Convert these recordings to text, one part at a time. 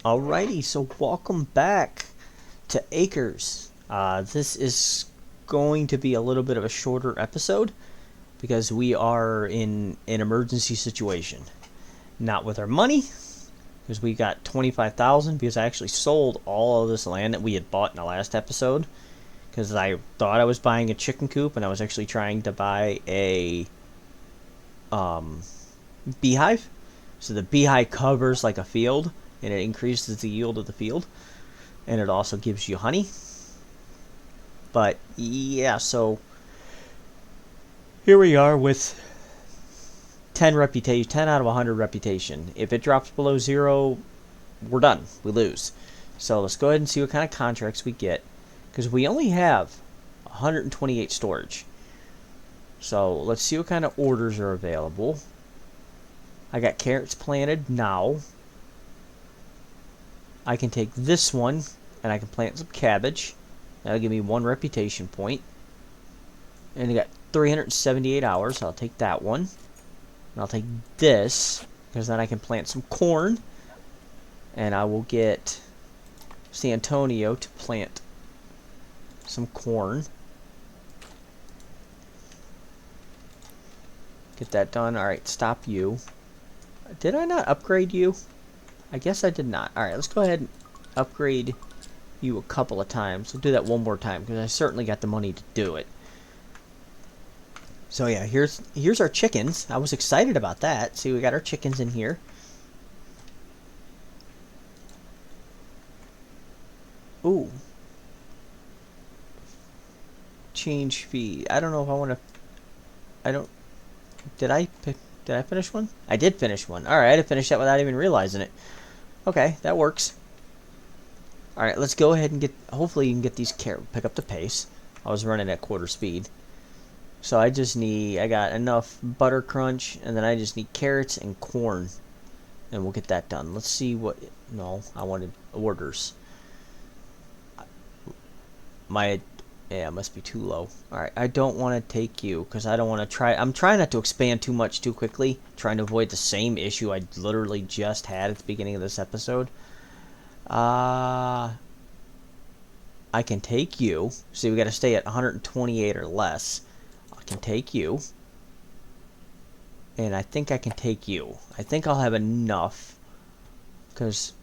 Alrighty, so welcome back to Acres. This is going to be a little bit of a shorter episode because we are in an emergency situation. Not with our money, because we got 25,000 because I actually sold all of this land that we had bought in the last episode because I thought I was buying a chicken coop and I was actually trying to buy a beehive. So the beehive covers like a field and it increases the yield of the field, and it also gives you honey. But yeah, so here we are with 10 reputation, 10 out of 100 reputation. If it drops below 0, we're done. We lose. So let's go ahead and see what kind of contracts we get, because we only have 128 storage. So let's see what kind of orders are available. I got carrots planted now. I can take this one and I can plant some cabbage. That'll give me 1 reputation point. And I got 378 hours. So I'll take that one. And I'll take this, because then I can plant some corn. And I will get San Antonio to plant some corn. Get that done. Alright, stop you. Did I not upgrade you? I guess I did not. Alright, let's go ahead and upgrade you a couple of times. We'll do that one more time, because I certainly got the money to do it. So yeah, here's our chickens. I was excited about that. See, we got our chickens in here. Ooh. Change feed. I don't know if I want to... I don't... Did I finish one? I did finish one. Alright, I finished that without even realizing it. Okay, that works. Alright, let's go ahead and get... Hopefully you can get these carrots. Pick up the pace. I was running at quarter speed. So I just need... I got enough butter crunch, and then I just need carrots and corn. And we'll get that done. Let's see what... No, I wanted orders. Yeah, it must be too low. Alright, I don't want to take you, because I don't want to try... I'm trying not to expand too much too quickly. Trying to avoid the same issue I literally just had at the beginning of this episode. I can take you. See, we got to stay at 128 or less. I can take you. And I think I can take you. I think I'll have enough, because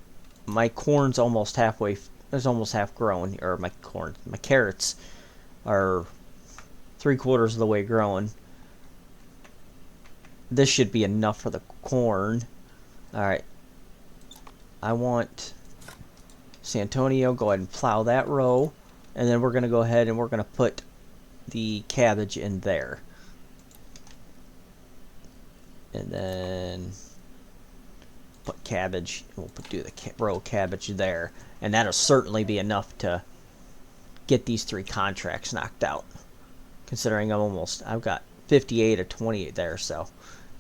my corn's almost halfway... It's almost half grown. Or my carrots are 3/4 of the way grown. This should be enough for the corn. Alright. I want San Antonio. Go ahead and plow that row. And then we're going to go ahead and we're going to put the cabbage in there. And then put cabbage. We'll do the row cabbage there. And that'll certainly be enough to get these 3 contracts knocked out. Considering I've got 58 or 28 there, so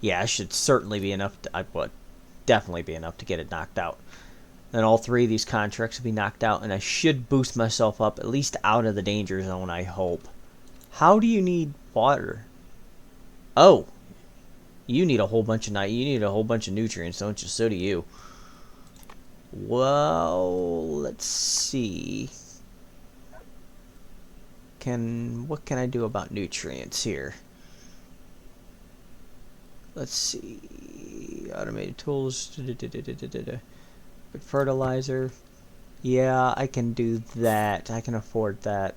yeah, it should certainly be enough. I would definitely be enough to get it knocked out. Then all 3 of these contracts will be knocked out, and I should boost myself up at least out of the danger zone, I hope. How do you need water? Oh, you need a whole bunch of nutrients, don't you? So do you. Well, let's see. What can I do about nutrients here? Let's see. Automated tools. Fertilizer. Yeah, I can do that. I can afford that.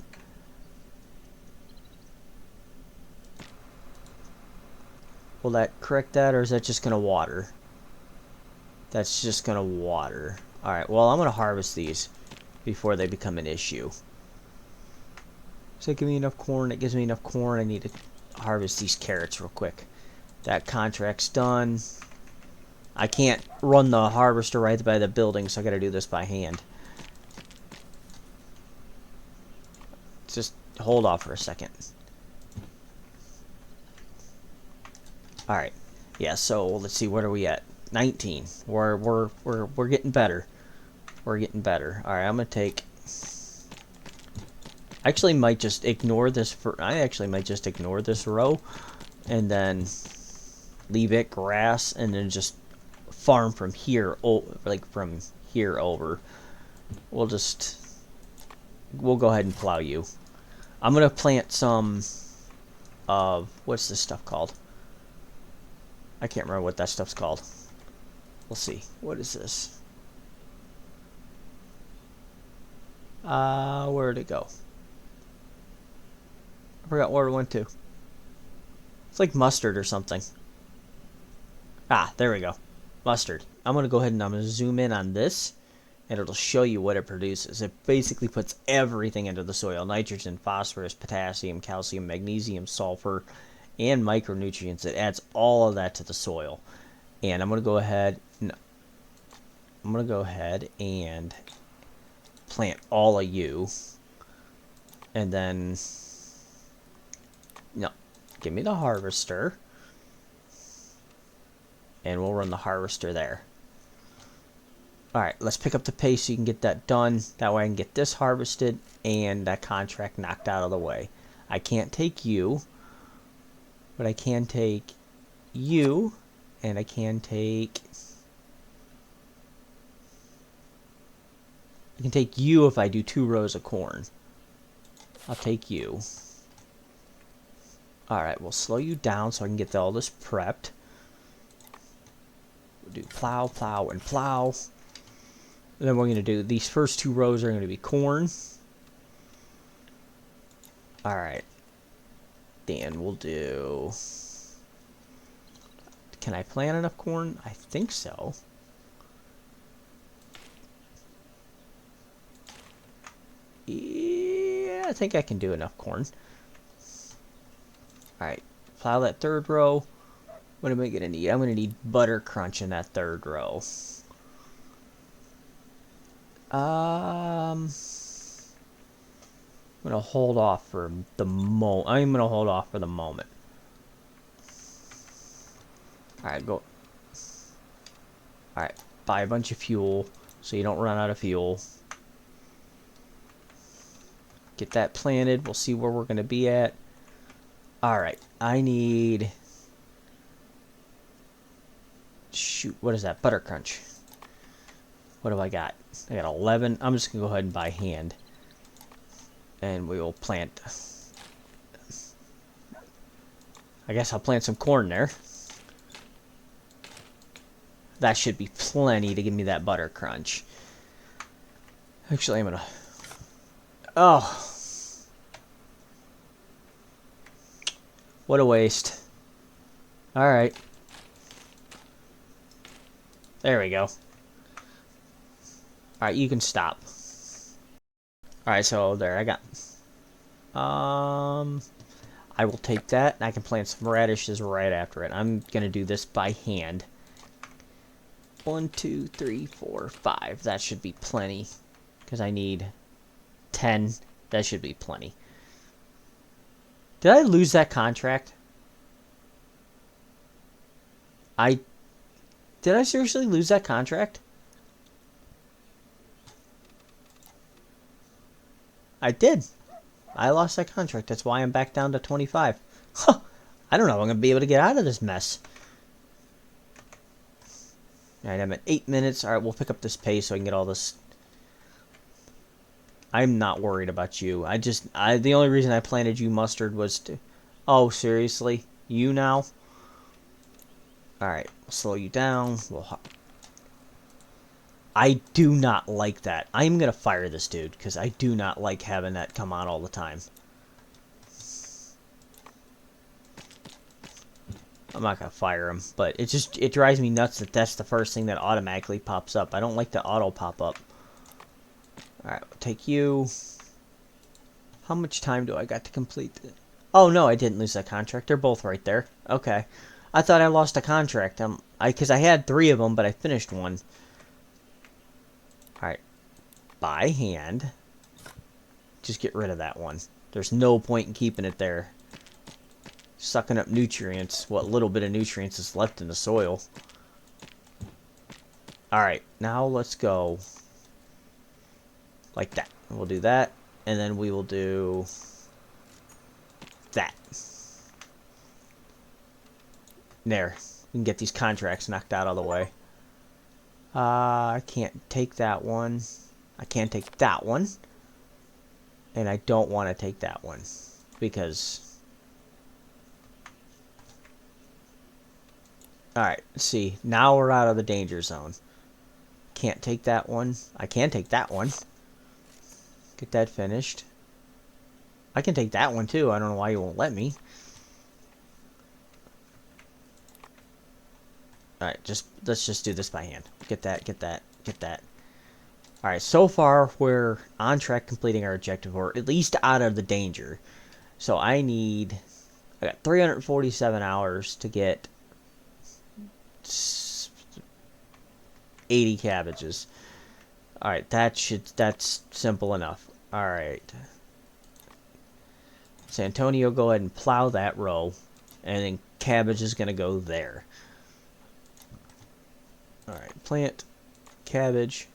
Will that correct that, or is that just gonna water? That's just gonna water. Alright, well, I'm gonna harvest these before they become an issue. So give me enough corn. It gives me enough corn. I need to harvest these carrots real quick. That contract's done. I can't run the harvester right by the building, so I gotta do this by hand. Just hold off for a second. Alright. Yeah, so let's see, what are we at? 19. We're getting better. We're getting better. Alright, I'm gonna take... I actually might just ignore this row and then leave it grass and then just farm from here, like from here over. We'll go ahead and plow you. I'm gonna plant some of what's this stuff called? I can't remember what that stuff's called. We'll see. What is this? Where'd it go? I forgot where it went to. It's like mustard or something. Ah, there we go. Mustard. I'm gonna go ahead and I'm gonna zoom in on this, and it'll show you what it produces. It basically puts everything into the soil: nitrogen, phosphorus, potassium, calcium, magnesium, sulfur, and micronutrients. It adds all of that to the soil. And I'm gonna go ahead and plant all of you, and then no, give me the harvester, and we'll run the harvester there. Alright, let's pick up the pace so you can get that done. That way I can get this harvested and that contract knocked out of the way. I can't take you, but I can take you, and I can take you if I do 2 rows of corn. I'll take you. Alright, we'll slow you down so I can get all this prepped. We'll do plow, plow, and plow. And then we're going to do, these first 2 rows are going to be corn. Alright. Then we'll do... Can I plant enough corn? I think so. Yeah, I think I can do enough corn. Alright, plow that 3rd row. What am I going to need? I'm going to need butter crunch in that 3rd row. I'm going to hold off for the moment. I'm going to hold off for the moment. Alright, go. Alright, buy a bunch of fuel so you don't run out of fuel. Get that planted. We'll see where we're going to be at. Alright, I need... Shoot, what is that? Butter crunch. What have I got? I got 11. I'm just going to go ahead and buy hand. And we will plant... I guess I'll plant some corn there. That should be plenty to give me that butter crunch. Actually, I'm going to... Oh. What a waste. Alright. There we go. Alright, you can stop. Alright, so there, I got... I will take that, and I can plant some radishes right after it. I'm gonna do this by hand. 1, 2, 3, 4, 5. That should be plenty. Because I need 10. That should be plenty. Did I lose that contract? Did I seriously lose that contract? I did. I lost that contract. That's why I'm back down to 25. Huh. I don't know if I'm going to be able to get out of this mess. Alright, I'm at 8 minutes. Alright, we'll pick up this pace so I can get all this. I'm not worried about you. The only reason I planted you mustard was to... Oh, seriously? You now? Alright, we'll slow you down. I do not like that. I'm going to fire this dude, because I do not like having that come on all the time. I'm not going to fire him, but it drives me nuts that that's the first thing that automatically pops up. I don't like the auto pop up. Alright, we'll take you. How much time do I got to complete it? Oh, no, I didn't lose that contract. They're both right there. Okay. I thought I lost a contract. Because I had 3 of them, but I finished one. Alright. By hand. Just get rid of that one. There's no point in keeping it there. Sucking up nutrients. What little bit of nutrients is left in the soil. Alright. Now let's go. Like that. We'll do that. And then we will do... that. There. We can get these contracts knocked out of the way. I can't take that one. I can't take that one. And I don't want to take that one. Because... Alright, see. Now we're out of the danger zone. Can't take that one. I can take that one. Get that finished. I can take that one too. I don't know why you won't let me. Alright, let's just do this by hand. Get that, get that, get that. Alright, so far we're on track completing our objective, or at least out of the danger. So I got 347 hours to get 80 cabbages. Alright, that's simple enough. Alright. So Antonio, go ahead and plow that row. And then cabbage is going to go there. Alright, plant cabbage.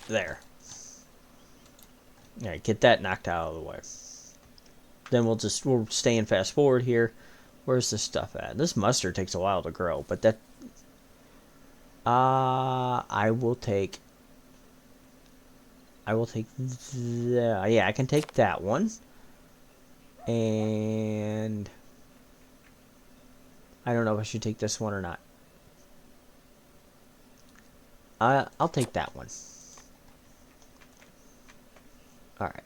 There. Alright, get that knocked out of the way. Then we'll stay in fast forward here. Where's this stuff at? This mustard takes a while to grow, but that... I will take... yeah, I can take that one. And... I don't know if I should take this one or not. I'll take that one. Alright.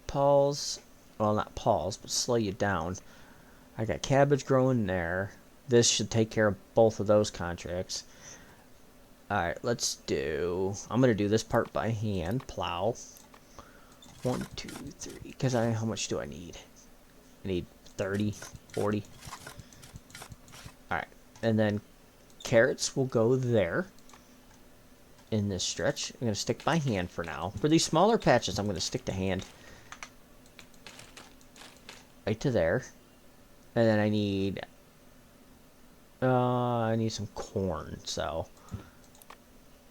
Pause. Well, not pause, but slow you down. I got cabbage growing there. This should take care of both of those contracts. Alright, let's do... I'm going to do this part by hand. Plow. 1, 2, 3. Because how much do I need? I need 30, 40. Alright, and then carrots will go there. In this stretch. I'm going to stick by hand for now. For these smaller patches, I'm going to stick to hand. Right to there. And then I need some corn, so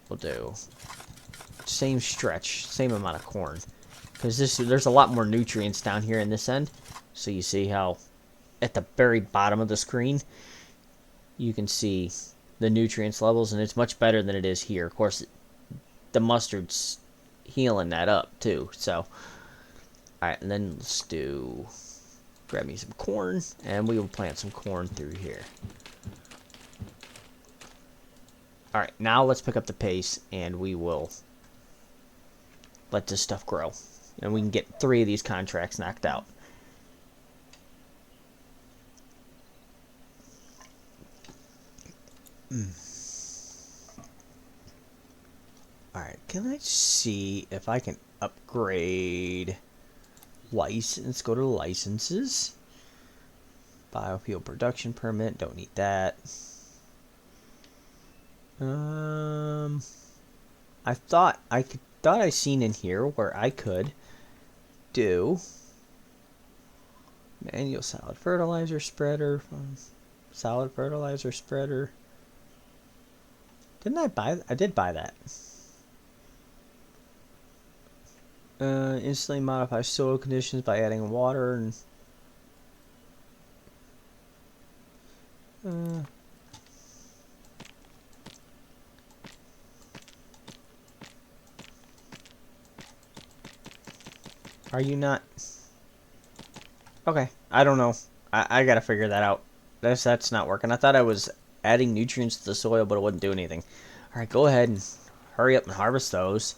we'll do same stretch, same amount of corn. Because there's a lot more nutrients down here in this end. So you see how at the very bottom of the screen, you can see the nutrients levels, and it's much better than it is here. Of course, the mustard's healing that up too. So, alright, and then let's grab me some corn, and we will plant some corn through here. Alright, now let's pick up the pace, and we will let this stuff grow. And we can get 3 of these contracts knocked out. Alright, can I see if I can upgrade license? Go to licenses. Biofuel production permit, don't need that. I thought I seen in here where I could do manual solid fertilizer spreader. Solid fertilizer spreader. Didn't I buy? I did buy that. Instantly modify soil conditions by adding water and. Are you not? Okay, I don't know. I gotta figure that out. That's not working. I thought I was adding nutrients to the soil, but it wouldn't do anything. Alright, go ahead and hurry up and harvest those.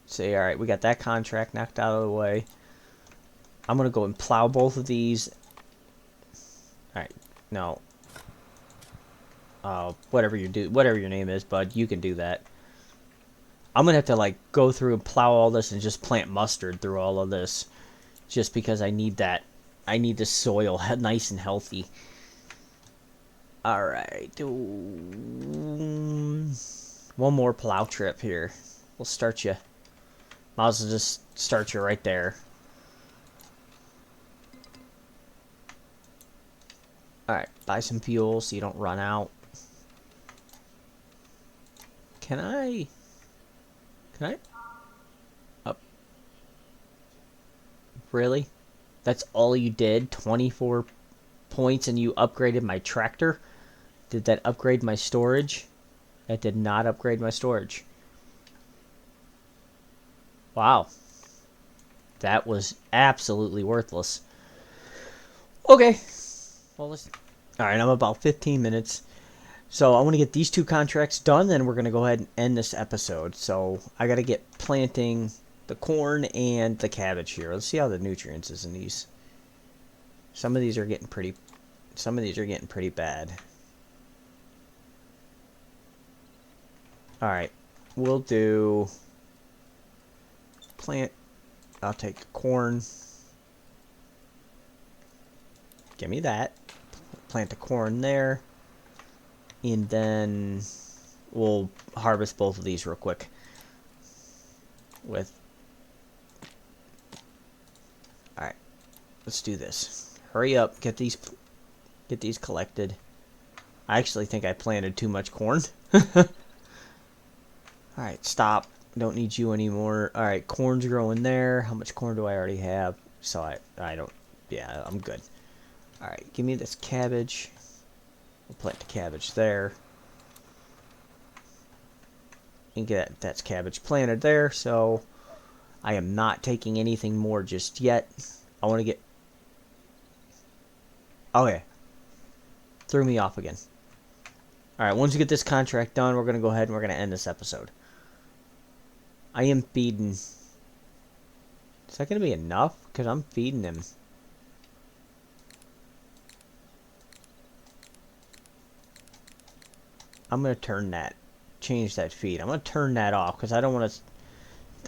See, alright, we got that contract knocked out of the way. I'm gonna go and plow both of these. Alright, no. Whatever your name is, bud, you can do that. I'm gonna have to like go through and plow all this and just plant mustard through all of this, just because I need that. I need the soil nice and healthy. All right, one more plow trip here. We'll start you. Might as well just start you right there. All right, buy some fuel so you don't run out. Can I? Up. Really? That's all you did? 24 points and you upgraded my tractor. Did that upgrade my storage? That did not upgrade my storage. Wow. That was absolutely worthless. Okay. Well, let's... Alright, I'm about 15 minutes. So I want to get these 2 contracts done, then we're going to go ahead and end this episode. So I got to get planting the corn and the cabbage here. Let's see how the nutrients is in these. Some of these are getting pretty bad. Alright, we'll do plant. I'll take corn. Give me that. Plant the corn there. And then we'll harvest both of these real quick. Alright, let's do this. Hurry up, get these collected. I actually think I planted too much corn. Alright, stop. Don't need you anymore. Alright, corn's growing there. How much corn do I already have? So I don't... Yeah, I'm good. Alright, give me this cabbage. We'll plant the cabbage there. And that's cabbage planted there, so I am not taking anything more just yet. I want to get... Okay. Threw me off again. Alright, once we get this contract done, we're going to go ahead and we're going to end this episode. I am feeding... Is that going to be enough? Because I'm feeding him. I'm going to change that feed. I'm going to turn that off because I don't want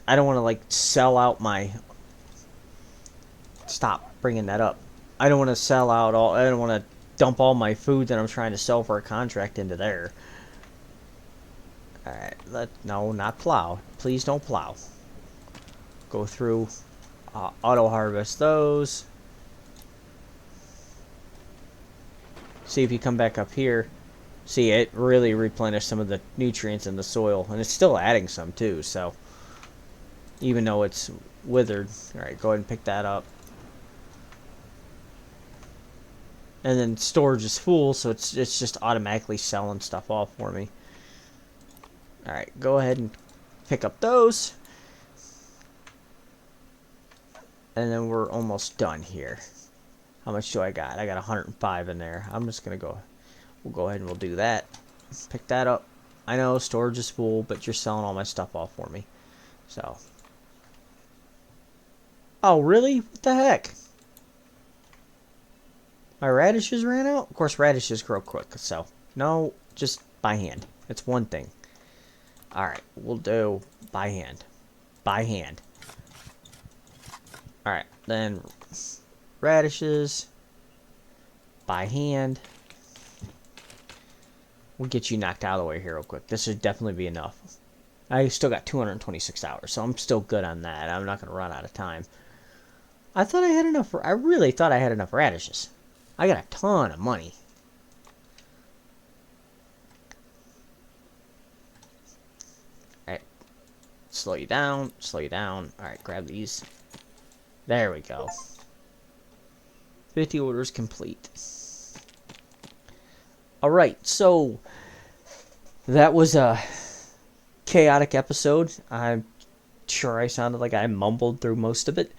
to like sell out my... Stop bringing that up. I don't want to sell out all... I don't want to dump all my food that I'm trying to sell for a contract into there. Alright, no, not plow. Please don't plow. Go through, auto harvest those. See if you come back up here. See, it really replenished some of the nutrients in the soil. And it's still adding some too, so. Even though it's withered. Alright, go ahead and pick that up. And then storage is full, so it's just automatically selling stuff off for me. Alright, go ahead and pick up those. And then we're almost done here. How much do I got? I got 105 in there. I'm just going to go... We'll go ahead and we'll do that. Pick that up. I know storage is full, but you're selling all my stuff off for me. So. Oh, really? What the heck? My radishes ran out? Of course, radishes grow quick, so. No, just by hand. It's one thing. Alright, we'll do by hand. By hand. Alright, then radishes. By hand. We'll get you knocked out of the way here real quick. This should definitely be enough. I still got 226 hours, so I'm still good on that. I'm not going to run out of time. I thought I had enough. I really thought I had enough radishes. I got a ton of money. Alright. Slow you down. Slow you down. Alright, grab these. There we go. 50 orders complete. Alright, so that was a chaotic episode. I'm sure I sounded like I mumbled through most of it.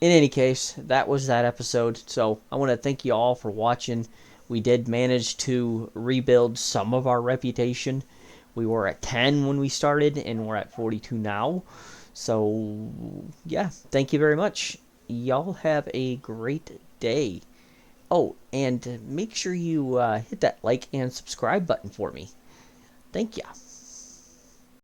In any case, that was that episode. So I want to thank you all for watching. We did manage to rebuild some of our reputation. We were at 10 when we started, and we're at 42 now. So, yeah, thank you very much. Y'all have a great day. Oh, and make sure you hit that like and subscribe button for me. Thank ya.